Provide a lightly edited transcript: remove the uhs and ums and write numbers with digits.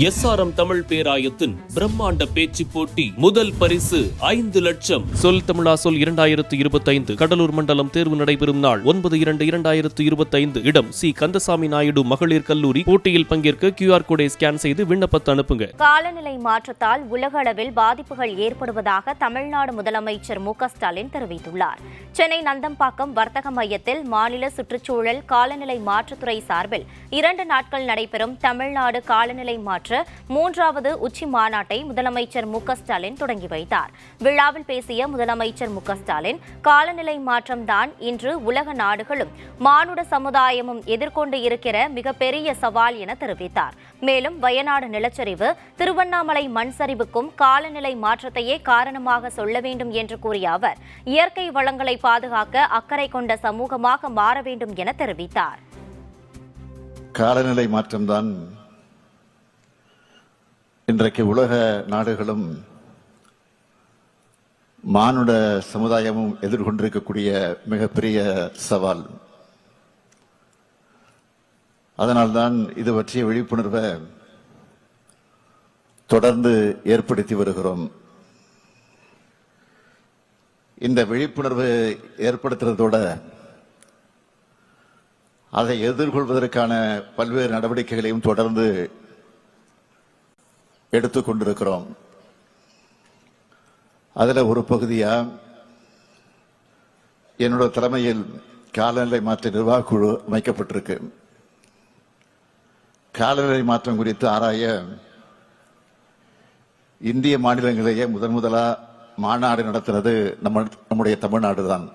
SRM Tamil பேராயத்தின் பிரம்மாண்ட பேச்சு போட்டி முதல் பரிசு 5 லட்சம். சொல் தமிழா சொல் 2025 கடலூர் மண்டலம் தேர்வு நடைபெறும் நாள் 9/2/2025. இடம் சி கந்தசாமி நாயுடு மகளிர் கல்லூரி. போட்டியில் பங்கேற்க QR கோடை ஸ்கேன் செய்து விண்ணப்பத்தை அனுப்புங்க. காலநிலை மாற்றத்தால் உலக அளவில் பாதிப்புகள் ஏற்படுவதாக தமிழ்நாடு முதலமைச்சர் மு.க.ஸ்டாலின் தெரிவித்துள்ளார். சென்னை நந்தம்பாக்கம் வர்த்தக மையத்தில் மாநில சுற்றுச்சூழல் காலநிலை மாற்றத்துறை சார்பில் 2 நாட்கள் நடைபெறும் தமிழ்நாடு காலநிலை மாற்ற 3வது உச்சி மாநாட்டை முதலமைச்சர் மு.க.ஸ்டாலின் தொடங்கி வைத்தார். விழாவில் பேசிய முதலமைச்சர் மு.க.ஸ்டாலின் காலநிலை மாற்றம்தான் இன்று உலக நாடுகளும் மானுட சமுதாயமும் எதிர்கொண்டு இருக்கிற மிகப்பெரிய சவால் என தெரிவித்தார். மேலும் வயநாடு நிலச்சரிவு, திருவண்ணாமலை மண் சரிவுக்கும் காலநிலை மாற்றத்தையே காரணமாக சொல்ல வேண்டும் என்று கூறிய அவர், இயற்கை வளங்களை பாதுகாக்க அக்கறை கொண்ட சமூகமாக மாற வேண்டும் என தெரிவித்தார். காலநிலை மாற்றம்தான் இன்றைக்கு உலக நாடுகளும் மானுட சமுதாயமும் எதிர்கொண்டிருக்கக்கூடிய மிகப்பெரிய சவால். அதனால்தான் இது பற்றிய விழிப்புணர்வை தொடர்ந்து ஏற்படுத்தி வருகிறோம். இந்த விழிப்புணர்வு ஏற்படுத்துறதோட அதை எதிர்கொள்வதற்கான பல்வேறு நடவடிக்கைகளையும் தொடர்ந்து எடுத்துக்கொண்டிருக்கிறோம். அதுல ஒரு பகுதியா என்னோட தலைமையில் காலநிலை மாற்ற நிர்வாக குழு அமைக்கப்பட்டிருக்கு. காலநிலை மாற்றம் குறித்து ஆராய இந்திய மாநிலங்களிலேயே முதலா மாநாடு நடத்துறது நம்முடைய தமிழ்நாடு தான்.